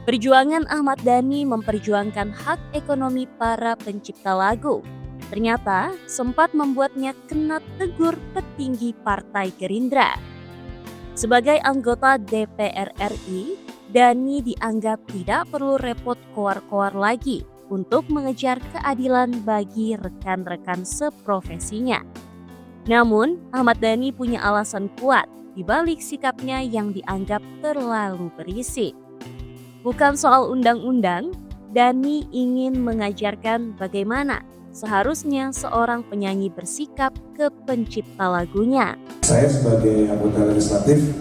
Perjuangan Ahmad Dhani memperjuangkan hak ekonomi para pencipta lagu ternyata sempat membuatnya kena tegur petinggi Partai Gerindra. Sebagai anggota DPR RI, Dhani dianggap tidak perlu repot koar-koar lagi untuk mengejar keadilan bagi rekan-rekan seprofesinya. Namun, Ahmad Dhani punya alasan kuat di balik sikapnya yang dianggap terlalu berisik. Bukan soal undang-undang, Dhani ingin mengajarkan bagaimana seharusnya seorang penyanyi bersikap ke pencipta lagunya. Saya sebagai anggota legislatif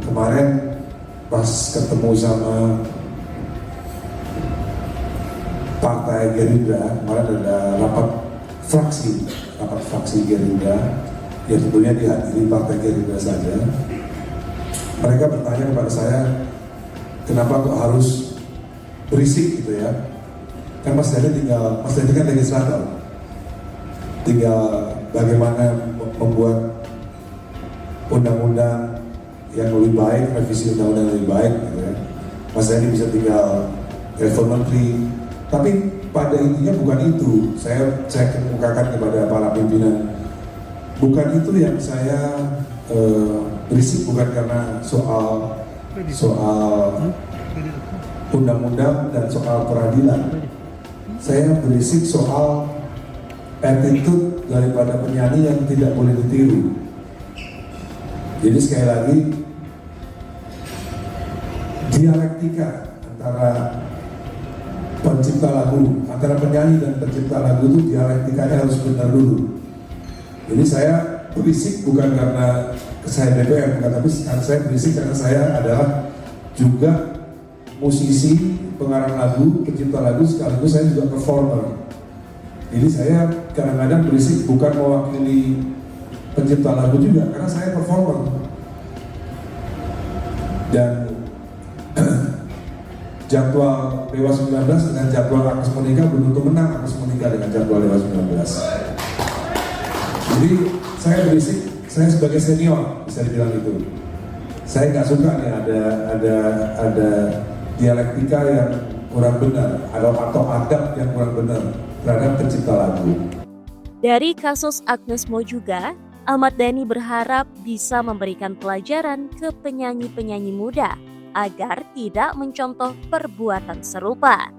kemarin pas ketemu sama Partai Gerindra, kemarin ada rapat fraksi Gerindra, ya tentunya dihadiri Partai Gerindra saja. Mereka bertanya kepada saya, kenapa kok harus berisik gitu ya? Kan Mas Dhani kan legislator, tinggal bagaimana membuat undang-undang yang lebih baik, revisi undang-undang yang lebih baik gitu ya. Mas Dhani bisa tinggal telepon menteri, tapi pada intinya bukan itu. Saya kemukakan kepada para pimpinan, bukan itu yang saya berisik, bukan karena soal undang-undang dan soal peradilan. Saya berisik soal attitude daripada penyanyi yang tidak boleh ditiru. Jadi sekali lagi, dialektika antara pencipta lagu, antara penyanyi dan pencipta lagu itu dialektikanya harus benar dulu. Jadi saya berisik bukan karena saya DPR, bukan, tapi saya berisik karena saya adalah juga musisi, pengarang lagu, pencipta lagu, sekaligus saya juga performer. Jadi saya kadang-kadang berisik bukan mewakili pencipta lagu juga, karena saya performer. Dan jadwal Dewa 19 dengan jadwal Agnes Monica belum tentu menang Agnes Monica dengan jadwal Dewa 19. Jadi saya berisik, saya sebagai senior bisa dibilang itu. Saya nggak suka nih ada dialektika yang kurang benar atau adab yang kurang benar terhadap pencipta lagu. Dari kasus Agnes Mo juga, Ahmad Dhani berharap bisa memberikan pelajaran ke penyanyi-penyanyi muda agar tidak mencontoh perbuatan serupa.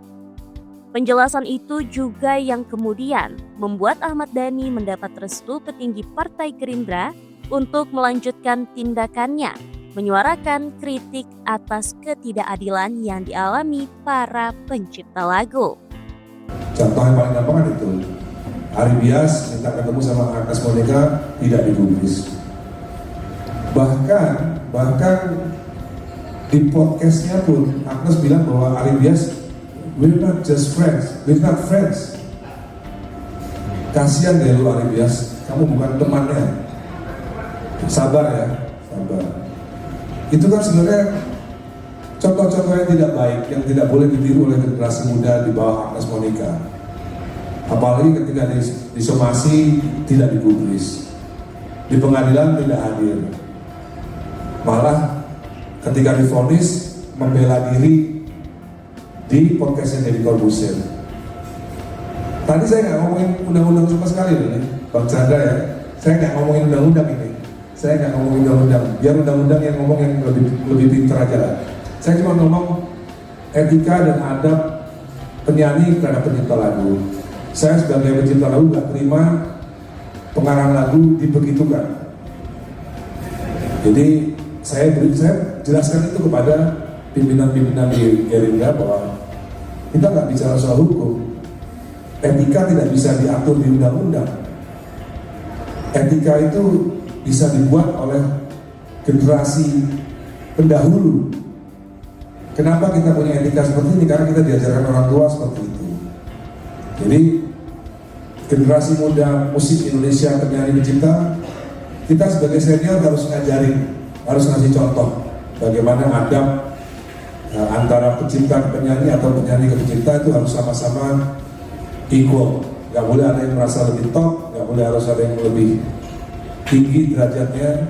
Penjelasan itu juga yang kemudian membuat Ahmad Dhani mendapat restu petinggi Partai Gerindra untuk melanjutkan tindakannya, menyuarakan kritik atas ketidakadilan yang dialami para pencipta lagu. Contoh yang paling gampang kan itu, Ari Bias minta ketemu sama Agnes Monica, tidak digubris. Bahkan di podcastnya pun Agnes bilang bahwa Ari Bias, we're not just friends, we're not friends. Kasihan deh lu Ari Bias, kamu bukan temannya. Sabar ya, sabar. Itu kan sebenarnya contoh-contoh yang tidak baik, yang tidak boleh ditiru oleh generasi muda di bawah Agnes Monica. Apalagi ketika disomasi tidak digubris, di pengadilan tidak hadir, malah ketika divonis membela diri di podcastnya Deddy Corbuzier. Tadi saya nggak ngomongin undang-undang sama sekali nih, Bang Chandra ya. Saya nggak ngomongin undang-undang ini. Saya nggak ngomongin undang-undang. Biar undang-undang yang ngomong yang lebih pintar aja lah. Saya cuma ngomong etika dan adab penyanyi terhadap pencipta lagu. Saya sebagai pencipta lagu nggak terima pengarang lagu dibegitukan. Jadi saya jelaskan itu kepada pimpinan-pimpinan di Gerindra bahwa kita nggak bicara soal hukum. Etika tidak bisa diatur di undang-undang. Etika itu bisa dibuat oleh generasi pendahulu. Kenapa kita punya etika seperti ini? Karena kita diajarkan orang tua seperti itu. Jadi generasi muda musik Indonesia, penyanyi pencipta, kita sebagai senior harus ngajarin, harus ngasih contoh bagaimana adab antara pencipta ke penyanyi atau penyanyi ke pencipta itu harus sama-sama equal. Gak boleh ada yang merasa lebih top, gak boleh harus ada yang lebih tinggi derajatnya.